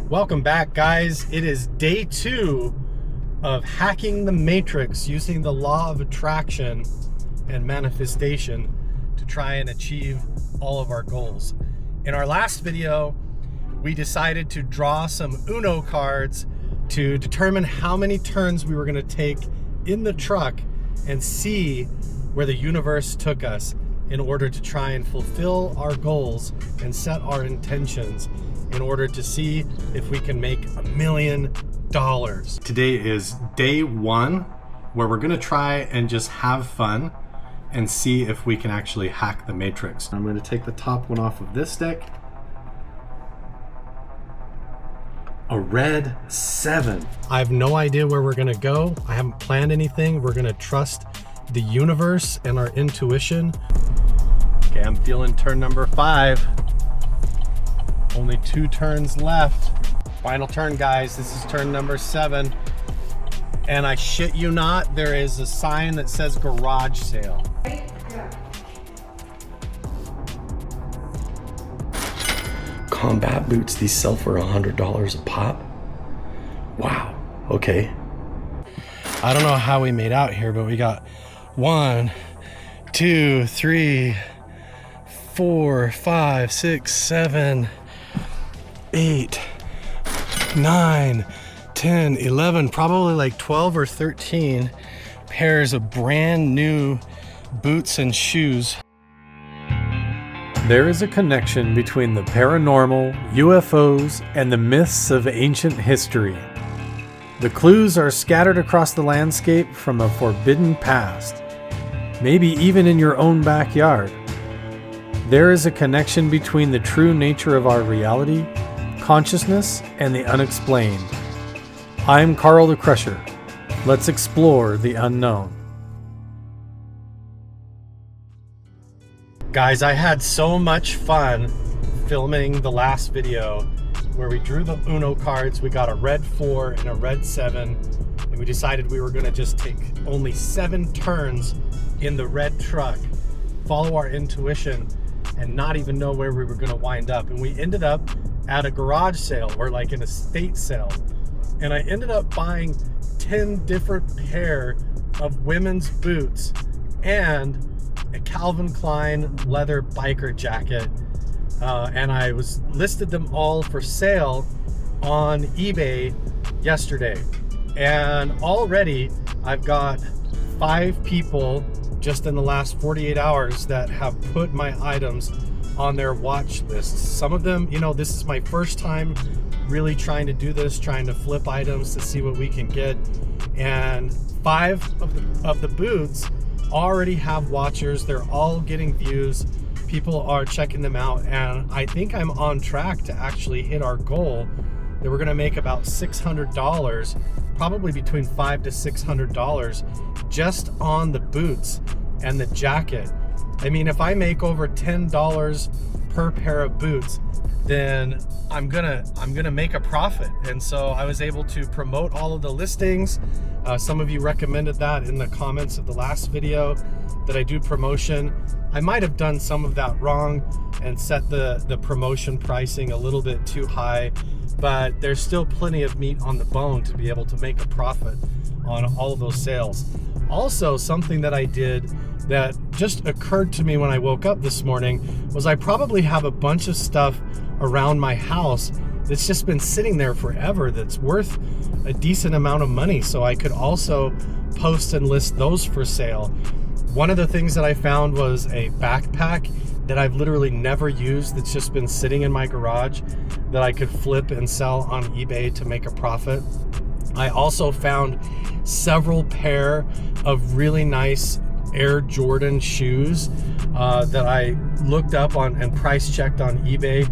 Welcome back, guys. It is day 2 of hacking the matrix using the law of attraction and manifestation to try and achieve all of our goals. In our last video, we decided to draw some Uno cards to determine how many turns we were going to take in the truck and see where the universe took us in order to try and fulfill our goals and set our intentions in order to see if we can make $1 million. Today is day 1 where we're going to try and just have fun and see if we can actually hack the matrix. I'm going to take the top one off of this stick. A red 7. I have no idea where we're going to go. I haven't planned anything. We're going to trust the universe and our intuition. Okay, I'm feeling turn number 5. Only 2 turns left. Final turn, guys. This is turn number 7. And I shit you not, there is a sign that says garage sale. Combat boots, these sell for $100 a pop. Wow, okay. I don't know how we made out here, but we got 1, 2, 3, 4, 5, 6, 7, 8, 9, 10, 11, probably like 12 or 13 pairs of brand new boots and shoes. There is a connection between the paranormal, UFOs, and the myths of ancient history. The clues are scattered across the landscape from a forbidden past, maybe even in your own backyard. There is a connection between the true nature of our reality, consciousness, and the unexplained. I'm Carl the Crusher. Let's explore the unknown. Guys, I had so much fun filming the last video where we drew the Uno cards. We got a red 4 and a red 7, and we decided we were going to just take only 7 turns in the red truck, follow our intuition, and not even know where we were going to wind up. And we ended up at a garage sale or like an estate sale. And I ended up buying 10 different pair of women's boots and a Calvin Klein leather biker jacket. And I listed them all for sale on eBay yesterday. And already I've got 5 people just in the last 48 hours that have put my items on their watch lists. Some of them, you know, this is my first time really trying to do this, trying to flip items to see what we can get. And 5 of the boots already have watchers. They're all getting views. People are checking them out. And I think I'm on track to actually hit our goal that we're gonna make about $600, probably between $500 to $600 just on the boots and the jacket. I mean, if I make over $10 per pair of boots, then I'm gonna make a profit. And so I was able to promote all of the listings. Some of you recommended that in the comments of the last video that I do promotion. I might have done some of that wrong and set the promotion pricing a little bit too high, but there's still plenty of meat on the bone to be able to make a profit on all of those sales. Also, something that I did that just occurred to me when I woke up this morning was I probably have a bunch of stuff around my house that's just been sitting there forever that's worth a decent amount of money. So I could also post and list those for sale. One of the things that I found was a backpack that I've literally never used that's just been sitting in my garage that I could flip and sell on eBay to make a profit. I also found several pair of really nice Air Jordan shoes that I looked up on and price checked on eBay.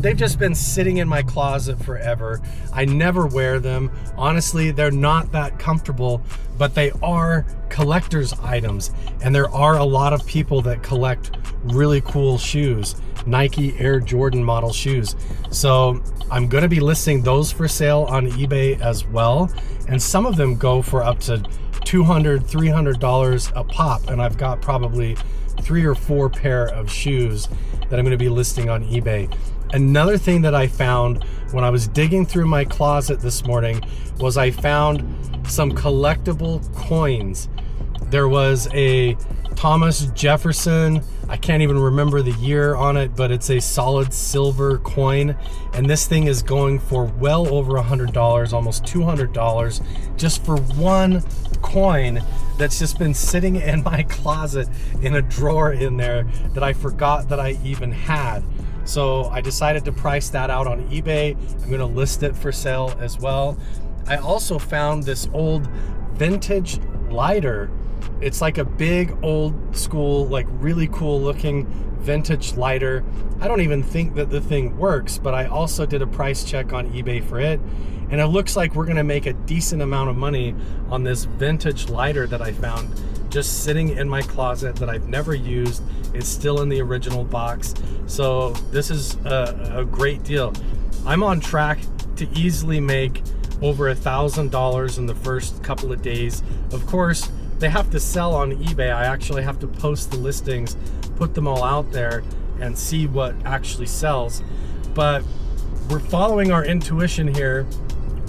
They've just been sitting in my closet forever. I never wear them. Honestly, they're not that comfortable, but they are collector's items. And there are a lot of people that collect really cool shoes, Nike Air Jordan model shoes. So I'm gonna be listing those for sale on eBay as well. And some of them go for up to $200, $300 a pop. And I've got probably 3 or 4 pair of shoes that I'm going to be listing on eBay. Another thing that I found when I was digging through my closet this morning was I found some collectible coins. There was a Thomas Jefferson, I can't even remember the year on it, but it's a solid silver coin, and this thing is going for well over $100, almost $200, just for one coin that's just been sitting in my closet in a drawer in there that I forgot that I even had. So I decided to price that out on eBay. I'm gonna list it for sale as well. I also found this old vintage lighter. It's like a big old school, like really cool looking vintage lighter. I don't even think that the thing works, but I also did a price check on eBay for it. And it looks like we're gonna make a decent amount of money on this vintage lighter that I found just sitting in my closet that I've never used. It's still in the original box. So this is a great deal. I'm on track to easily make over $1,000 in the first couple of days. Of course, they have to sell on eBay. I actually have to post the listings, put them all out there, and see what actually sells. But we're following our intuition here.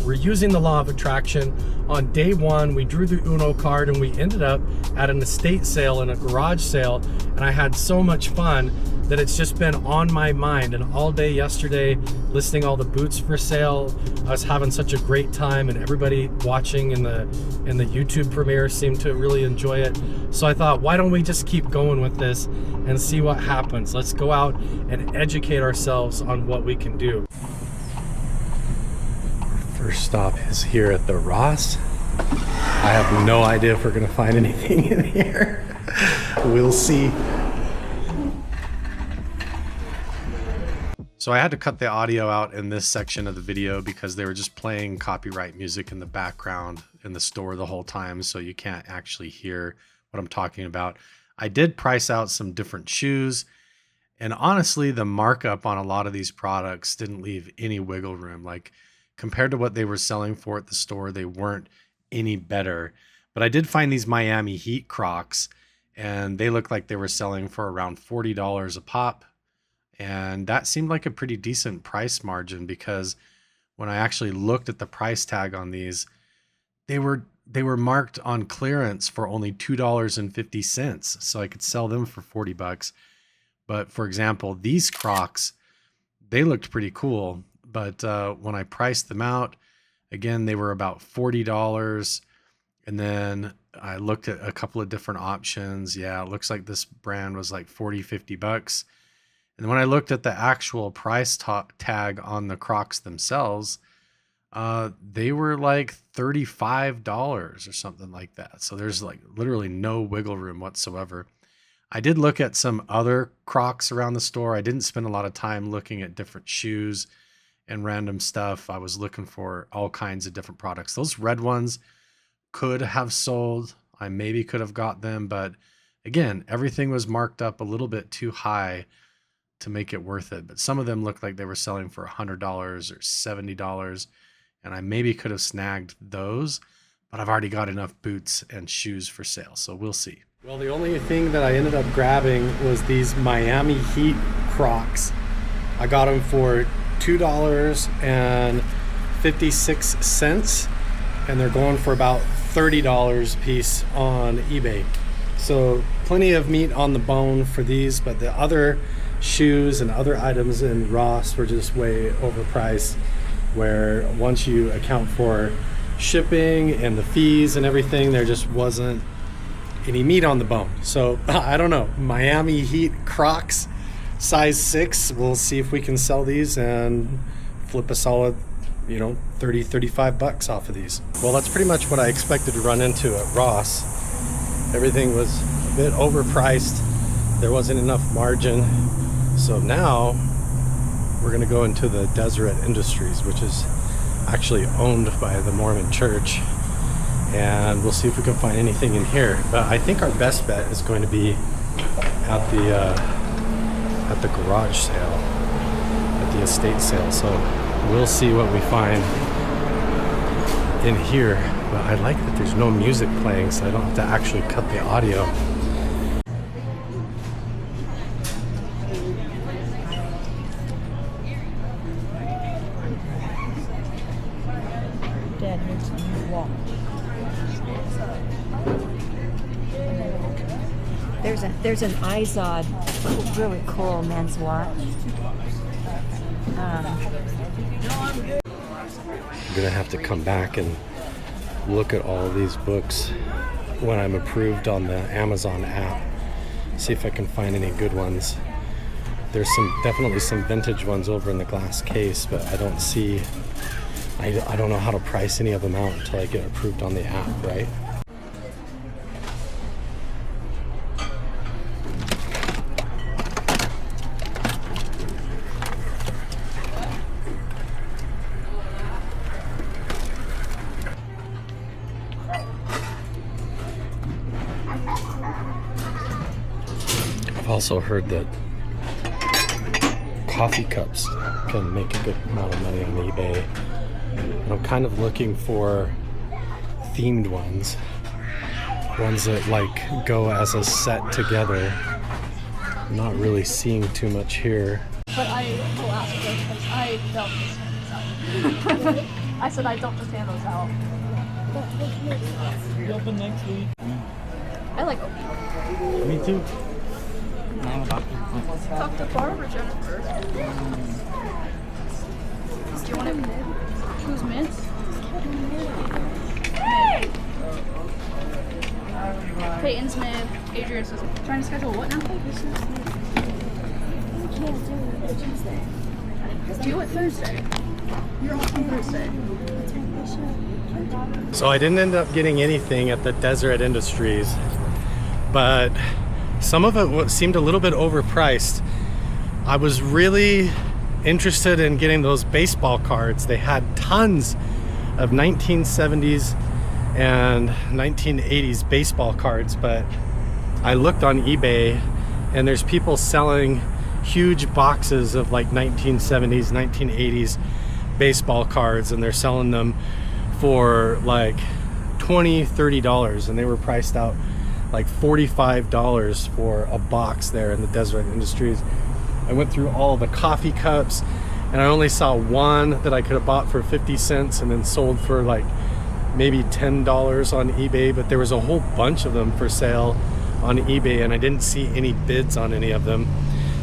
We're using the law of attraction. On day one, we drew the Uno card and we ended up at an estate sale and a garage sale. And I had so much fun that it's just been on my mind. And all day yesterday, listing all the boots for sale. I was having such a great time, and everybody watching in the YouTube premiere seemed to really enjoy it. So I thought, why don't we just keep going with this and see what happens? Let's go out and educate ourselves on what we can do. First stop is here at the Ross. I have no idea if we're gonna find anything in here. We'll see. So I had to cut the audio out in this section of the video because they were just playing copyright music in the background in the store the whole time, so you can't actually hear what I'm talking about. I did price out some different shoes, and honestly, the markup on a lot of these products didn't leave any wiggle room. Like, compared to what they were selling for at the store, they weren't any better. But I did find these Miami Heat Crocs, and they looked like they were selling for around $40 a pop. And that seemed like a pretty decent price margin, because when I actually looked at the price tag on these, they were marked on clearance for only $2.50. So I could sell them for 40 bucks. But for example, these Crocs, they looked pretty cool. But when I priced them out, again, they were about $40. And then I looked at a couple of different options. Yeah, it looks like this brand was like 40, 50 bucks. And when I looked at the actual price tag on the Crocs themselves, they were like $35 or something like that. So there's like literally no wiggle room whatsoever. I did look at some other Crocs around the store. I didn't spend a lot of time looking at different shoes and random stuff. I was looking for all kinds of different products. Those red ones could have sold. I maybe could have got them, but again, everything was marked up a little bit too high to make it worth it. But some of them looked like they were selling for $100 or $70, and I maybe could have snagged those, but I've already got enough boots and shoes for sale, so we'll see. Well, the only thing that I ended up grabbing was these Miami Heat Crocs. I got them for $2.56, and they're going for about $30 a piece on eBay. So plenty of meat on the bone for these, but the other shoes and other items in Ross were just way overpriced, where once you account for shipping and the fees and everything, there just wasn't any meat on the bone. So I don't know, Miami Heat Crocs, size 6. We'll see if we can sell these and flip a solid, 30, 35 bucks off of these. Well, that's pretty much what I expected to run into at Ross. Everything was a bit overpriced. There wasn't enough margin. So now we're gonna go into the Deseret Industries, which is actually owned by the Mormon Church. And we'll see if we can find anything in here. But I think our best bet is going to be at the garage sale, at the estate sale. So we'll see what we find in here. But I like that there's no music playing, so I don't have to actually cut the audio. Dad needs a new watch. There's an Izod, really cool men's watch. I'm gonna have to come back and look at all these books when I'm approved on the Amazon app. See if I can find any good ones. There's definitely some vintage ones over in the glass case, but I don't see. I don't know how to price any of them out until I get approved on the app, right? I've also heard that coffee cups can make a good amount of money on eBay. And I'm kind of looking for themed ones that like go as a set together. I'm not really seeing too much here. But I will ask her because I don't just hand those out. I said I don't just hand those out. We open next week. I like opening. Me too. Talk to Barbara, Jennifer. Do you want it mid? Who's mid? Mid. Peyton's mid. Adrian's is trying to schedule what now? Do it Thursday. You're off on Thursday. So I didn't end up getting anything at the Deseret Industries, but some of it seemed a little bit overpriced. I was really interested in getting those baseball cards. They had tons of 1970s and 1980s baseball cards, but I looked on eBay and there's people selling huge boxes of like 1970s, 1980s baseball cards, and they're selling them for like $20, $30, and they were priced out like $45 for a box there in the Deseret Industries. I went through all the coffee cups and I only saw one that I could have bought for 50 cents and then sold for like maybe $10 on eBay, but there was a whole bunch of them for sale on eBay and I didn't see any bids on any of them.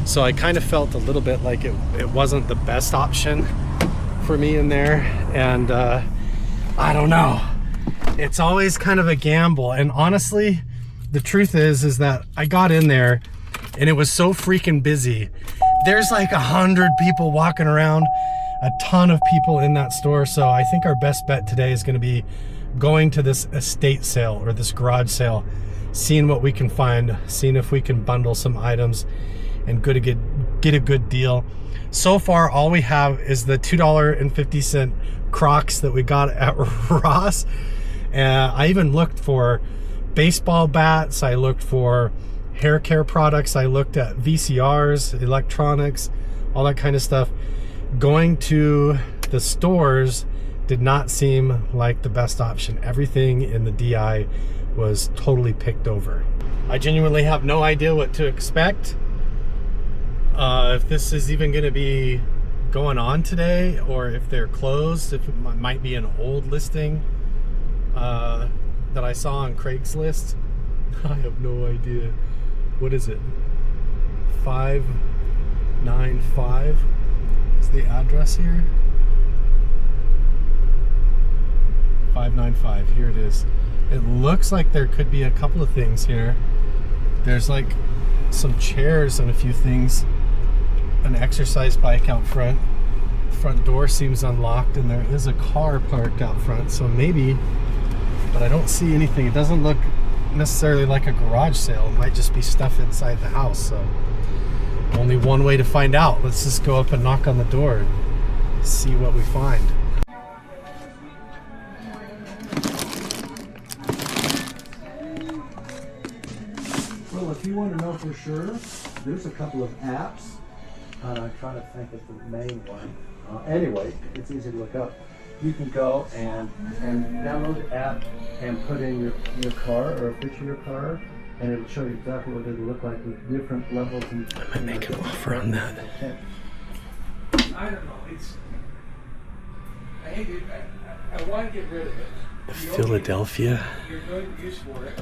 So I kind of felt a little bit like it wasn't the best option for me in there, and I don't know. It's always kind of a gamble, and honestly, the truth is that I got in there and it was so freaking busy. There's like 100 people walking around, a ton of people in that store. So I think our best bet today is going to be going to this estate sale or this garage sale, seeing what we can find, seeing if we can bundle some items and get a good deal. So far, all we have is the $2.50 Crocs that we got at Ross. I even looked for baseball bats, I looked for hair care products, I looked at VCRs, electronics, all that kind of stuff. Going to the stores did not seem like the best option. Everything in the DI was totally picked over. I genuinely have no idea what to expect. If this is even going to be going on today, or if they're closed, if it might be an old listing that I saw on Craigslist. I have no idea. What is it? 595 is the address here. 595, here it is. It looks like there could be a couple of things here. There's like some chairs and a few things. An exercise bike out front. Front door seems unlocked and there is a car parked out front, so maybe, but I don't see anything. It doesn't look necessarily like a garage sale. It might just be stuff inside the house, so only one way to find out. Let's just go up and knock on the door and see what we find. Well, if you want to know for sure, there's a couple of apps. I'm trying to think of the main one. Anyway, it's easy to look up. You can go and download the app and put in your car or a picture of your car, and it'll show you exactly what it'll look like with different levels. And I might make an offer on that. I don't know. I want to get rid of it. Philadelphia. You're going to use for it.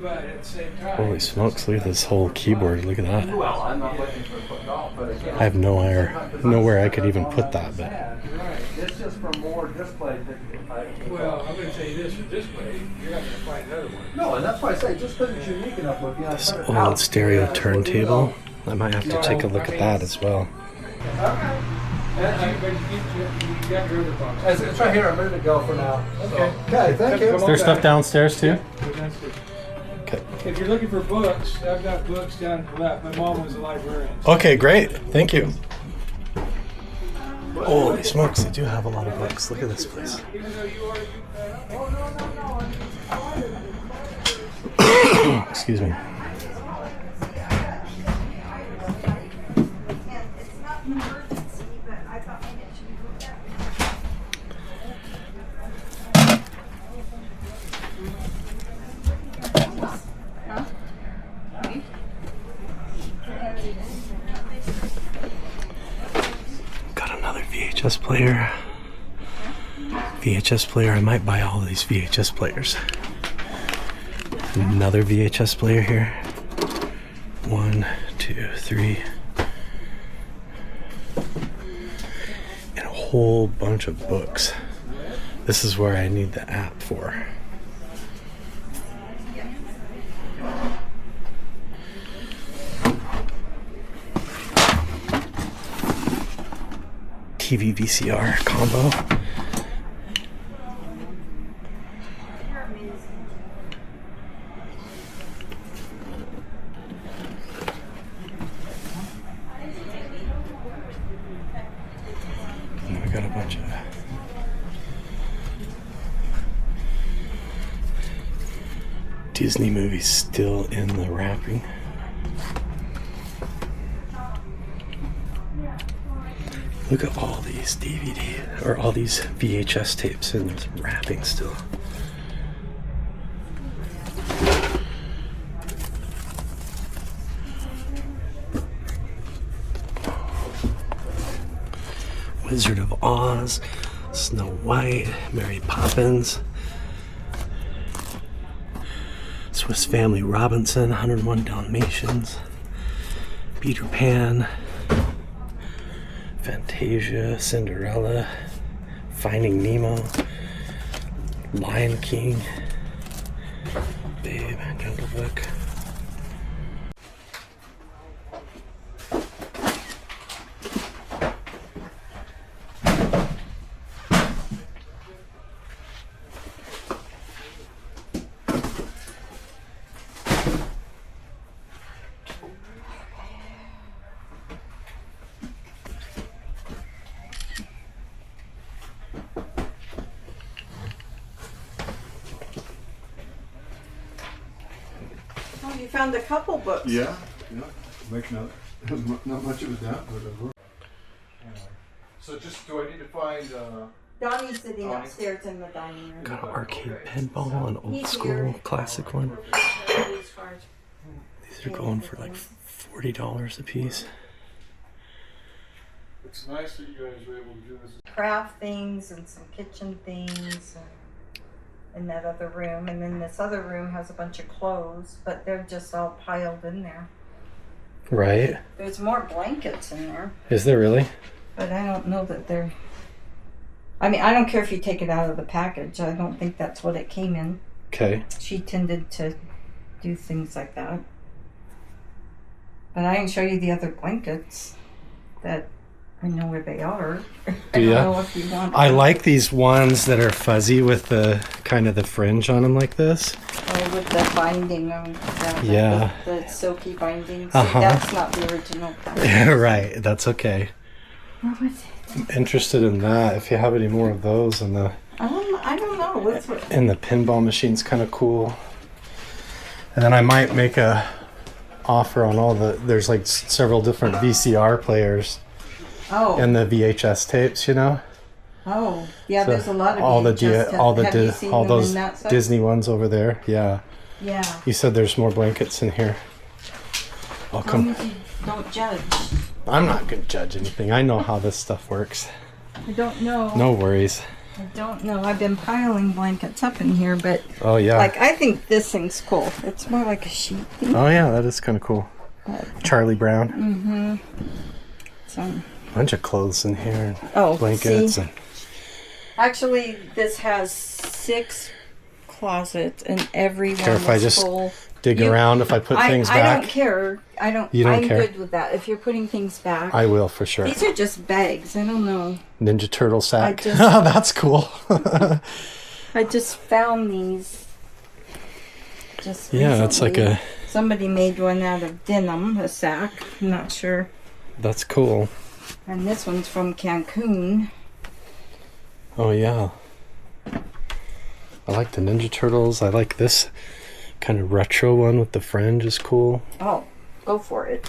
But at the same time, Holy smokes, look at this whole keyboard. Look at that. Well, I'm not looking for a foot golf, but again. I have nowhere I could even put that, but Right, it's just for more display. well, I'm going to say this for display. You're not going to find another one. No, and that's why I say, just because it's unique enough looking. I this put it old out. stereo Yeah, turntable. I might have to take a look at that as well. Okay. But you got your other box. It's right here. I'm ready to go for now. Okay. Okay, thank you. Is there stuff downstairs too? Okay. If you're looking for books, I've got books down to the left. My mom was a librarian. Okay, great. Thank you. Holy smokes, they do have a lot of books. Look at this place. Even though you already Excuse me. Got another VHS player. VHS player. I might buy all of these VHS players. Another VHS player here. 1, 2, 3. And a whole bunch of books. This is where I need the app for. TV VCR combo. And we got a bunch of Disney movies still in the wrapping. Look at all these DVD or all these VHS tapes in the wrapping still. Wizard of Oz, Snow White, Mary Poppins, Swiss Family Robinson, 101 Dalmatians, Peter Pan, Fantasia, Cinderella, Finding Nemo, Lion King, Babe, Jungle Book. Oh, you found a couple books. Yeah. Make not much of a doubt, but so just do I need to find Donnie's sitting upstairs in the dining room. Got an arcade pinball, an old He's school here. classic one. As far as These are going for like $40 a piece. it's nice that you guys were able to do this. craft things and some kitchen things in that other room, and then this other room has a bunch of clothes, but they're just all piled in there. Right? There's more blankets in there, Is there really? but I don't know that they're. I mean, I don't care if you take it out of the package. I don't think that's what it came in. Okay. She tended to do things like that. But I can show you the other blankets that I know where they are. I don't ya? know if you want. I like these ones that are fuzzy with the kind of the fringe on them like this. Oh, with the binding of Yeah. the silky binding. So Uh-huh. that's not the original package. Right, that's okay. What was it? I'm interested in that. If you have any more of those, and I don't know. What's what? the pinball machine's kind of cool. And then I might make a offer on all the. There's like several different VCR players Oh. and the VHS tapes. You know. Oh. Yeah. So There's a lot of all the VHS all the have you seen all them in those that stuff? Disney ones over there. Yeah. Yeah. You said there's more blankets in here. I'll As long come. as you don't judge. I'm not gonna judge anything. I know how this stuff works. I don't know. No worries. I don't know. I've been piling blankets up in here, but Oh yeah. like I think this thing's cool. It's more like a sheet thing. Oh yeah, that is kind of cool. Charlie Brown. Mm-hmm. So. Bunch of clothes in here. Oh, blankets. see? And Actually, this has 6 closets, and every care one if I is just full. dig around if I put things I back. don't care. I don't. You don't I'm care? good with that. If you're putting things back, I will for sure. these are just bags. I don't know. Ninja Turtle sack. just- That's cool. I just found these. Just Yeah, it's like recently. a. Somebody made one out of denim, a sack. I'm not sure. That's cool. And this one's from Cancun. Oh yeah. I like the Ninja Turtles. I like this kind of retro one with the fringe is cool. Oh, go for it.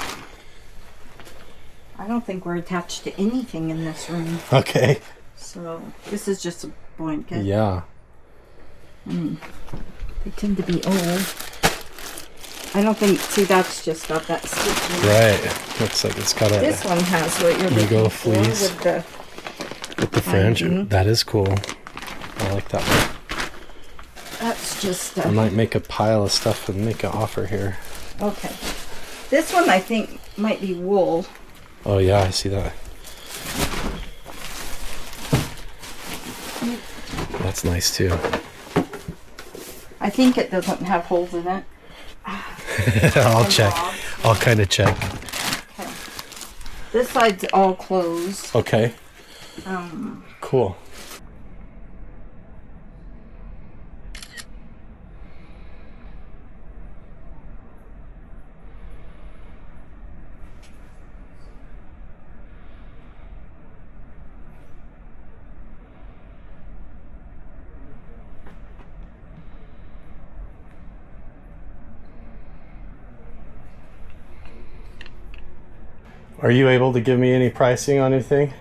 I don't think we're attached to anything in this room. Okay. So this is just a blanket. Yeah. They tend to be old. I don't think, see, that's just got that stitching. Right. Looks like it's got a This one has what you're Ego looking for fleece. with the fringe. Mhm. That is cool. I like that one. that's just I might make a pile of stuff and make an offer here. okay. This one I think might be wool. Oh yeah, I see that. That's nice too. I think it doesn't have holes in it. I'll check. I'll kind of check. Okay. This side's all closed. Okay. Cool. Are you able to give me any pricing on anything?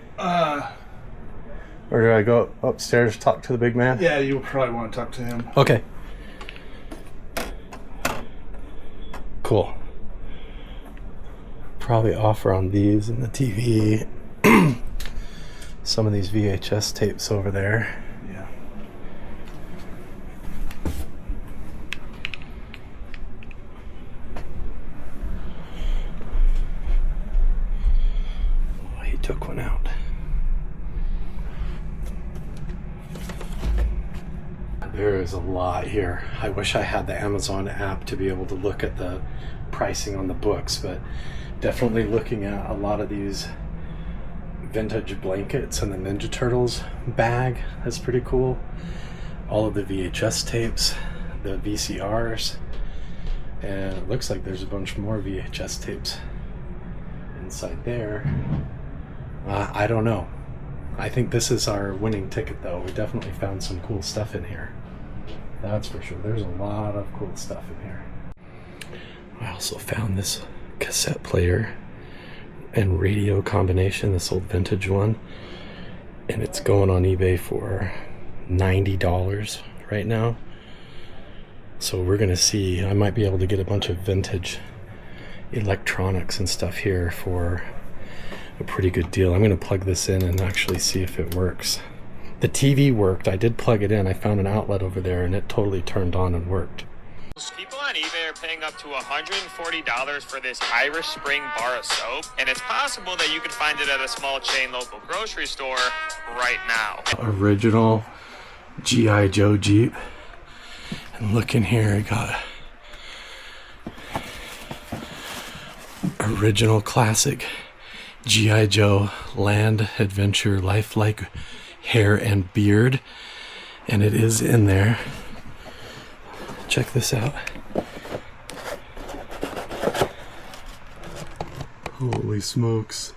Or do I go upstairs talk to the big man? Yeah, you'll probably want to talk to him. Okay. Cool. Probably offer on these and the TV. Some of these VHS tapes over there. Yeah. Oh, he took one out. There is a lot here. I wish I had the Amazon app to be able to look at the pricing on the books, but definitely looking at a lot of these vintage blankets and the Ninja Turtles bag. That's pretty cool. All of the VHS tapes, the VCRs, and it looks like there's a bunch more VHS tapes inside there. I don't know. I think this is our winning ticket though. We definitely found some cool stuff in here. That's for sure. There's a lot of cool stuff in here. I also found this cassette player and radio combination, this old vintage one, and it's going on eBay for $90 right now. So we're gonna see. I might be able to get a bunch of vintage electronics and stuff here for a pretty good deal. I'm gonna plug this in and actually see if it works. The TV worked. I did plug it in. I found an outlet over there and it totally turned on and worked. People on eBay are paying up to $140 for this Irish Spring bar of soap, and it's possible that you could find it at a small chain local grocery store right now. Original G.I. Joe Jeep. And look in here, I got original classic G.I. Joe Land Adventure Lifelike hair and beard, and it is in there. Check this out. Holy smokes.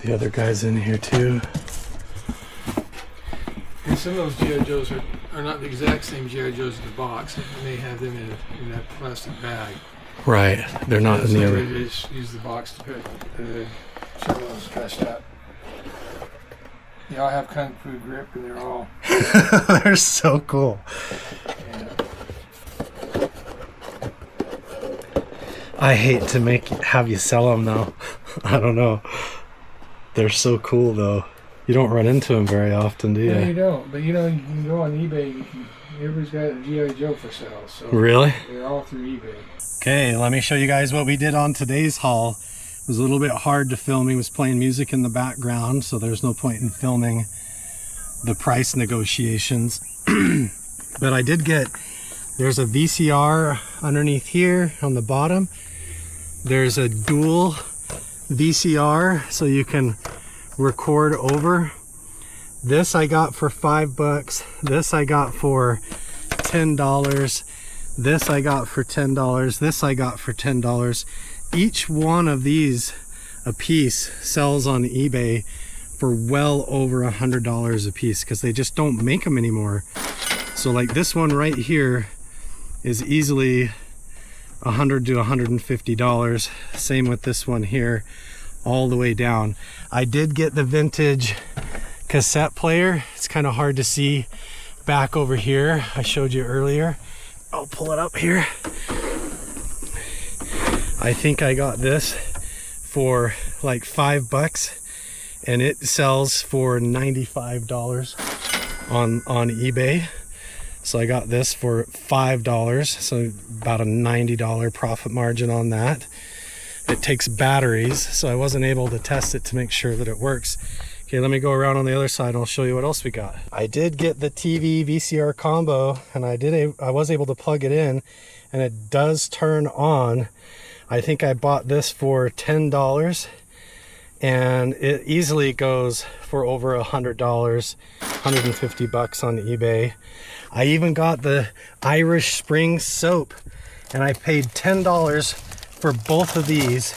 The other guy's in here too. And some of those G.I. Joes are not the exact same G.I. Joes in the box. They may have them in that plastic bag. Right, they're not in the They other. just use the box to put some of those stretched out. They all have kung fu grip, and they're all. They're so cool. Yeah. I hate to have you sell them though. I don't know. They're so cool though. You don't run into them very often, do you? No, you don't. But you know, you can go on eBay. Everybody's got a G.I. Joe for sale. So really? They're all through eBay. Okay, let me show you guys what we did on today's haul. It was a little bit hard to film. He was playing music in the background, so there's no point in filming the price negotiations. But I did get, there's a VCR underneath here on the bottom. There's a dual VCR, so you can record over. This I got for $5. This I got for $10. This I got for $10. This I got for $10. Each one of these a piece sells on eBay for well over $100 a piece because they just don't make them anymore. So like this one right here is easily $100 to $150. Same with this one here, all the way down. I did get the vintage cassette player. It's kind of hard to see back over here. I showed you earlier. I'll pull it up here. I think I got this for like $5 and it sells for $95 on eBay. So I got this for $5, so about a $90 profit margin on that. It takes batteries, so I wasn't able to test it to make sure that it works. Okay, let me go around on the other side and I'll show you what else we got. I did get the TV VCR combo and I was able to plug it in and it does turn on. I think I bought this for $10 and it easily goes for over $100, $150 on eBay. I even got the Irish Spring soap and I paid $10 for both of these.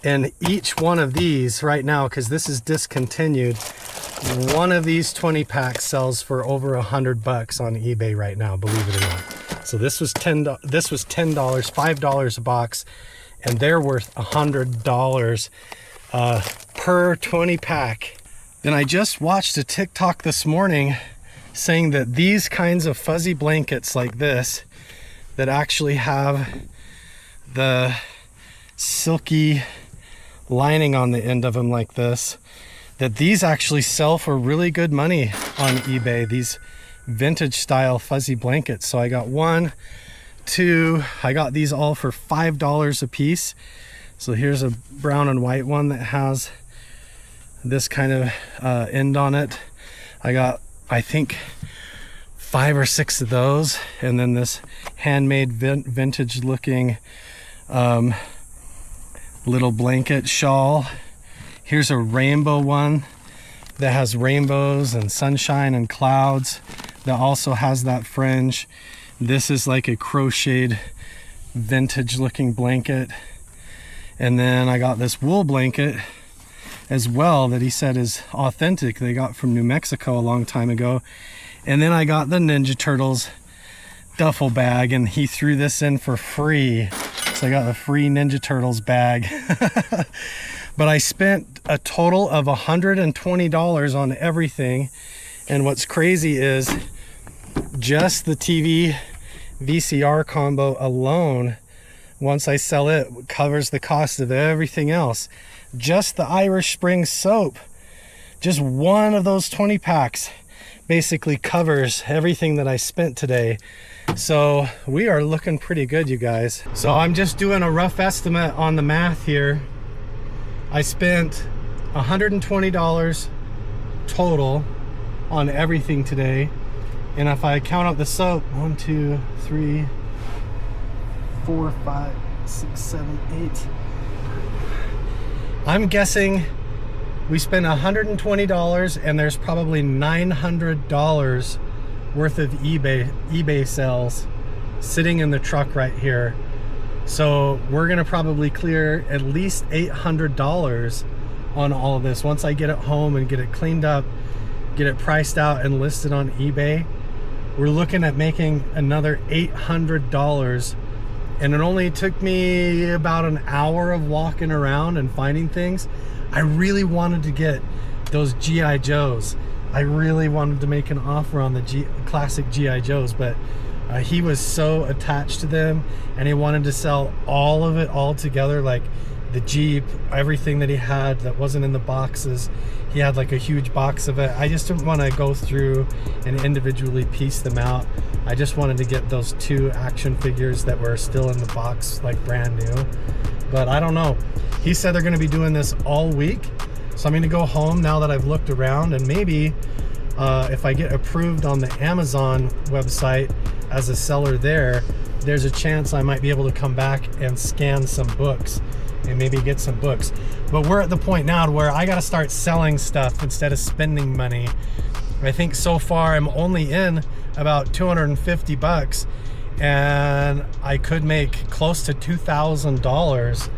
And each one of these right now, because this is discontinued, one of these 20 packs sells for over $100 on eBay right now, believe it or not. So this was $10, $5 a box, and they're worth $100 per 20 pack. Then I just watched a TikTok this morning saying that these kinds of fuzzy blankets like this that actually have the silky lining on the end of them like this, that these actually sell for really good money on eBay, these vintage style fuzzy blankets. So I got one, two, I got these all for $5 a piece. So here's a brown and white one that has this kind of end on it. I got, I think, 5 or 6 of those, and then this handmade vintage looking little blanket shawl. Here's a rainbow one that has rainbows and sunshine and clouds that also has that fringe. This is like a crocheted vintage looking blanket. And then I got this wool blanket as well that he said is authentic. They got from New Mexico a long time ago. And then I got the Ninja Turtles duffel bag and he threw this in for free. So I got the free Ninja Turtles bag. But I spent a total of $120 on everything. And what's crazy is just the TV VCR combo alone, once I sell it, covers the cost of everything else. Just the Irish Spring soap, just one of those 20 packs basically covers everything that I spent today. So we are looking pretty good, you guys. So I'm just doing a rough estimate on the math here. I spent $120 total on everything today. And if I count out the soap, 1, 2, 3, 4, 5, 6, 7, 8. I'm guessing we spent $120 and there's probably $900 worth of eBay sales sitting in the truck right here. So we're gonna probably clear at least $800 on all of this. Once I get it home and get it cleaned up, get it priced out and listed on eBay, we're looking at making another $800. And it only took me about an hour of walking around and finding things. I really wanted to get those G.I. Joes. I really wanted to make an offer on the classic G.I. Joes, but He was so attached to them, and he wanted to sell all of it all together, like the Jeep, everything that he had that wasn't in the boxes. He had like a huge box of it. I just didn't want to go through and individually piece them out. I just wanted to get those 2 action figures that were still in the box, like brand new. But I don't know. He said they're going to be doing this all week. So I'm going to go home now that I've looked around, and maybe if I get approved on the Amazon website as a seller there, there's a chance I might be able to come back and scan some books and maybe get some books. But we're at the point now where I got to start selling stuff instead of spending money. I think so far I'm only in about 250 bucks, and I could make close to $2,000.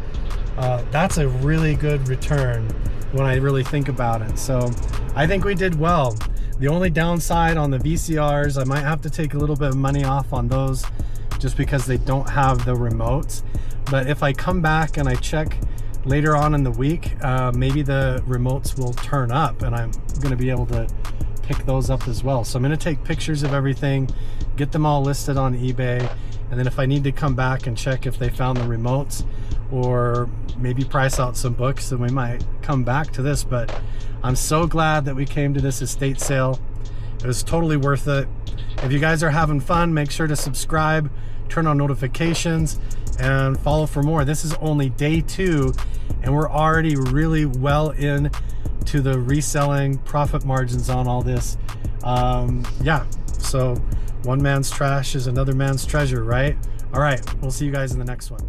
That's a really good return when I really think about it. So I think we did well. The only downside on the VCRs, I might have to take a little bit of money off on those just because they don't have the remotes. But if I come back and I check later on in the week, maybe the remotes will turn up and I'm gonna be able to pick those up as well. So I'm gonna take pictures of everything, get them all listed on eBay, and then if I need to come back and check if they found the remotes or maybe price out some books, then we might come back to this. But I'm so glad that we came to this estate sale. It was totally worth it. If you guys are having fun, make sure to subscribe, turn on notifications, and follow for more. This is only day 2, and we're already really well into the reselling profit margins on all this. Yeah, so one man's trash is another man's treasure, right? All right, we'll see you guys in the next one.